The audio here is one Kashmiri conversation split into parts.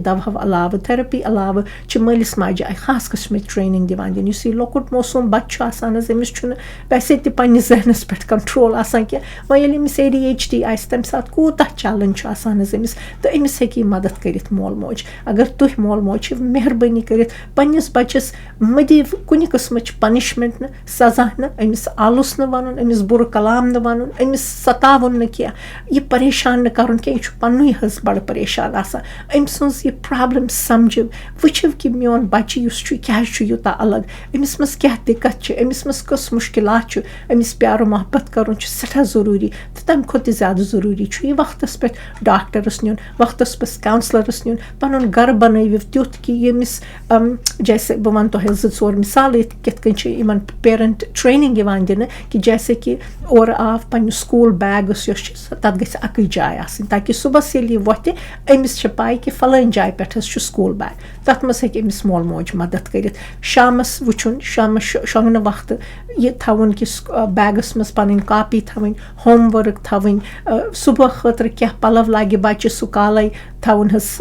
दवा अलाव थेरेपी अलाव मलिस माजे आई खास कस्म ट्रेनिंग दिवान दिन यह लॉकुट मौसूम बच्चा अमिस वैसे ते पन्निस जहनस पे कंट्रोल कि वह अमिस ADHD आस तम सात कूता चलन अमिस तो अमिस हेकी मदद करित मोल मोज अगर तुह मोल मोज मेहरबानी करित पन्निस बच्चस मदी कुन किस्म पनिशमेंट न सजा न अमिस आलुस न वन अमिस बुर कलाम न वन अमिस सतावन न क्या यह परेशान न कर यह पन्नु हज बड़ परेशान अम सज यह प्रॉब्लम समझो वो कि मोन बच्चे क्या यूता अलग अमिस मज क्या दिक्कत अमिस मज कस मुश्किलात अमिस प्यार मोहब्बत कर सठा ज़रूरी तो तम खुद ज़्यादा ज़रूरी यह वक्तस पे डॉक्टरस नुन वक्तस पे काउंसलरस नुन पन गर बनव तुथ कि यमिस जैसे बह वन तुह जोर मिसाल किन पेरेंट ट्रेनिंग दिन कि जैसे कि और आव पन्न स्कूल बैगस तथ गई अक जाय आसनी ताकि सुबह ये वोथ अमिस पाई कि फलान जाय पे स्कूल बैग तथ मज अमिस मोल मोज मदद कर शामस वुचुन शामस शोंगन वक्त यह थवन कि बैगस मज पन कापी थवन होमवर्क थवन सुबह खतर क्या पलव लगे बच्चे सह काले थवन हस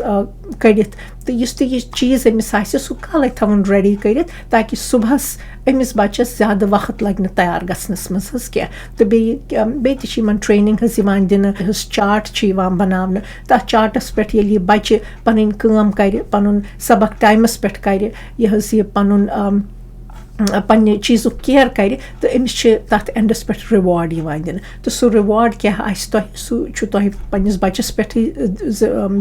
कड़ित तो इस चीज़ अमिस सह काले थवन रेडी कर ताकि सुबहस अमिस बच्चस ज़्यादा वक्त लगे तैयार गसनस मज हस क्या तो बे ट्रेनिंग हज दिन चार्ट बनावन तथ चार्टस पे ये बच्चे पन काम कर पन सबक टाइमस पे कर यह पन पन्ने चीज़ केयर कर तो अमिस तथ एंडस पे रिवार्ड दिन तो सह रिवार्ड क्या सह पन्निस बच्चस पे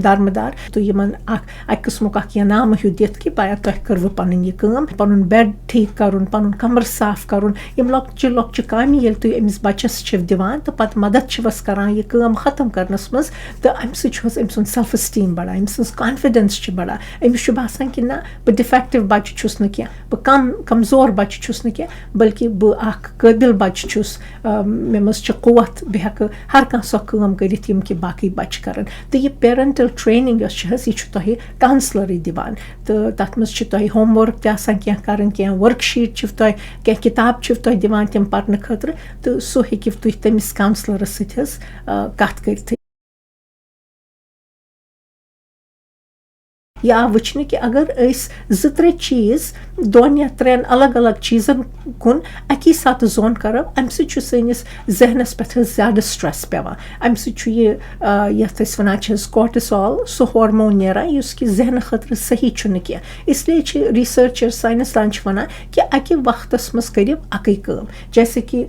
दारमदार तो इन अक किस्मुक इनाम हूँ दित कि पाया तुह कर्व पन यह काम पन बेड ठीक कर पन कमर साफ कर लक्चि लक्चि कामि ये तुम अमिस बच्चस दिवान तो पत मदद वस करान यह काम खत्म करनस मज तो अम सम सुन सेल्फ स्टीम बढ़ा अम सज कॉन्फिडेंस बढ़ा अमिस बासान कि ना बह डिफेक्टिव बच्चे छुस न क्या बह कमजोर बच्चे छुस न क्या बल्कि बह काबिल बच्चे छुस मे मज कुवत बह हेक हर कह सो काम करित यम कि बाकी बच्चे कर तो यह पेरेंटल ट्रेनिंग यह तुह काउंसलर दिवान तो तथ मज तुह होमवर्क क्या कर क्या वर्कशीट तुह क्या किताब तुह दिवान तम पर्न खतर तो सो हेकि तुह तमिस काउंसलरस सत कथ कर या वुचन कि अगर जो त्रे चीज़ दोन या त्रेन अलग अलग चीज़न कुन अकी साथ जोन करब अम सनिस जहनस पे ज़्यादा स्ट्रेस पेवान अम ये वन कॉर्टिसोल सो हार्मोन नेरान इस कि जहन खतर सही क्या इसलिए रिसर्चर साइंसदान वन कि अकि वक्तस मज कर अक काम जैसे कि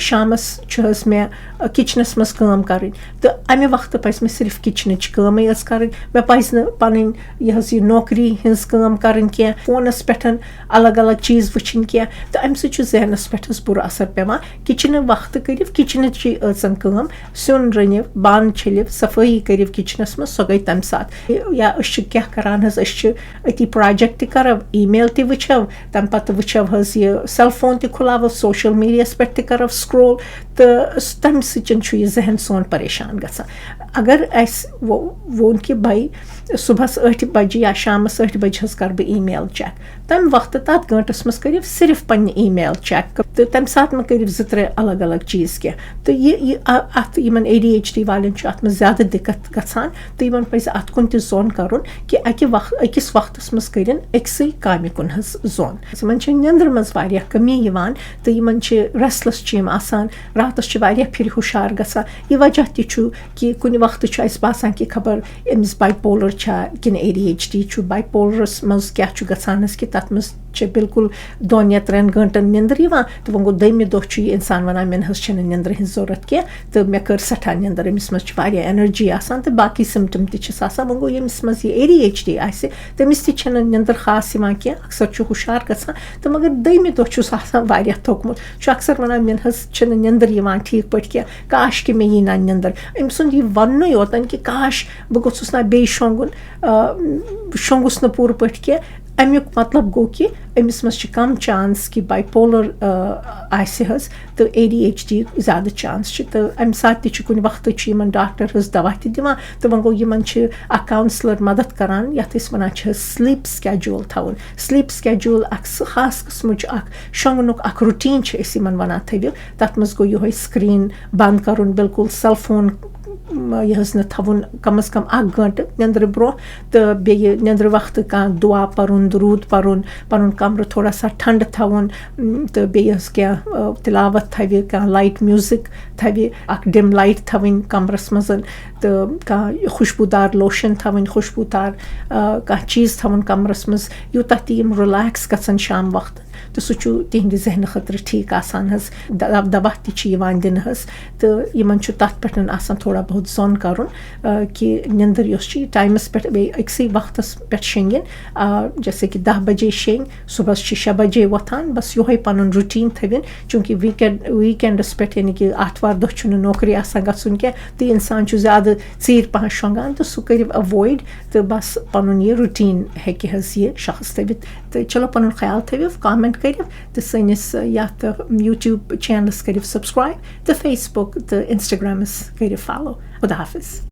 शामस मे किचनस मज काम कर तो अमे वक्त पे मे सिर्फ किचनच काम कर मे पज न पन यह नौकरी हज काम कर क्या फोनस पे अलग अलग चीज़ वुचन क्या तो अम जहनस पे बुर असर पेवान किचन वक्त कर किचन अचन काम सुन रनिव बान छलिव सफाई कर किचनस मज सो गई तम साथ या क्या करान अति प्रोजेक्ट करव ईमेल त वुचव तम पत वुचव यह सेल फोन त खुलाव सोशल मीडिया पे करव स्क्रोल तो तम सह जहन सोन परेशान गसान अगर वोन कि भाई सुबह 8 बजे या शामस 8 बजे कर बह ईमेल चेक तम वक्त तथ गंटस मज कर सिर्फ पन ईमेल चेक तो तम सात मे कर 2-3 अलग अलग चीज़ क्या तो अत ADHD वाले अत में ज़्यादा दिक्कत गसान तो इन पे अत कुन जोन कर कि अकिस वक्तस मज कर अक्स काम कुन जोन इन नंदर मज कमी तो इन रेस्टलेस आसान रातस फिर हुशार गसान यह वजह कि कुन वक्त बासान कि खबर अमिस बाइपोलर किन ADHD बाइपोलरस मज क्या गसान कि तथ मज बिल्कुल 2 या 3 घंटन निंदर तो वो गो दमे दह इंसान वन मे निंदर हज जरूरत क्या तो मे कर सठा निंदर अमिस मज एनर्जी आसान तो बाकी सिम्टम तक वो गो यमिस मज ADHD आसे तमिस निंदर खास क्या अक्सर हुशार गसान तो मगर दमे दह थोकमुत अक्सर वन मे निंदर ठीक पे क्या काश कि मे यी ना निंदर अम सुंद यह वन योतन कि काश बह गोस ना बे शोंगुस न पूर पे क्या अमुक मतलब गो कि अमिस मज कम चांस कि बाइपोलर आस तो ADHD ज़्यादा चांस तो अम सात कुन वक्त डॉक्टर दवा दिवान तो वो गो इन काउंसलर मदद करान यथ वन स्लीप स्केड्यूल थवन स्लीप स्केड्यूल खास किस्म शोंगनुक रूटीन वन थविल तथ मज गो यह स्क्रीन बंद कर बिल्कुल सेल फोन یہِ حظ نہٕ تھاوُن کم از کم 1 گٲنٛٹہٕ نٮ۪نٛدرٕ برونٛہہ تہٕ بیٚیہِ نٮ۪نٛدرٕ وقتہٕ کانٛہہ دُعا پَرُن دروٗد پَرُن پَنُن کَمرٕ تھوڑا سا ٹھنٛڈٕ تھاوُن تہٕ بیٚیہِ حظ کینٛہہ تِلاوت تھاوِ کانٛہہ لایٹ میوٗزِک تھاوِ اَکھ ڈِم لایٹ تھاوٕنۍ کَمرَس منٛز تہٕ کانٛہہ خوشبوٗدار لوشَن تھاوٕنۍ خوشبوٗدار کانٛہہ چیٖز تھاوُن کَمرَس منٛز یوٗتاہ تہِ یِم رِلیکٕس گژھن شام وقتہٕ تہٕ سُہ چھُ تِہنٛدِ ذہنہٕ خٲطرٕ ٹھیٖک آسان حظ دَوا تہِ چھِ یِوان دِنہٕ حظ تہٕ یِمن چھُ تَتھ پٮ۪ٹھ آسان تھوڑا بہت زوٚن کَرُن کہِ نِنٛدٕر یۄس چھِ یہِ ٹایمَس پٮ۪ٹھ بیٚیہِ أکسٕے وقتَس پٮ۪ٹھ شیٚنگِنۍ جیسے کہِ 10 بجے شیٚنگۍ صُبحس چھِ 6 بجے وۄتھان بس یِہوے پَنُن رُٹیٖن تھٲوِنۍ چوٗنٛکہِ ویٖکٮ۪نڈَس پٮ۪ٹھ یعنی کہِ آتھوار دۄہ چھُنہٕ نوکری آسان گژھُن کینٛہہ تہٕ اِنسان چھُ زیادٕ ژیٖرۍ پَہَم شۄنٛگان تہٕ سُہ کٔرِو اَوایِڈ تہٕ بس پَنُن یہِ رُٹیٖن ہیٚکہِ حظ یہِ شخص تھٲوِتھ تہٕ چلو پَنُن خیال تھٲوِو کامٮ۪نٛٹ کٔرِو تہٕ سٲنِس یَتھ یوٗٹیوٗب چینلَس کٔرِو سبسکرایب تہٕ فیس بُک تہٕ اِنسٹاگرٛامَس کٔرِو فالو خدا حافِظ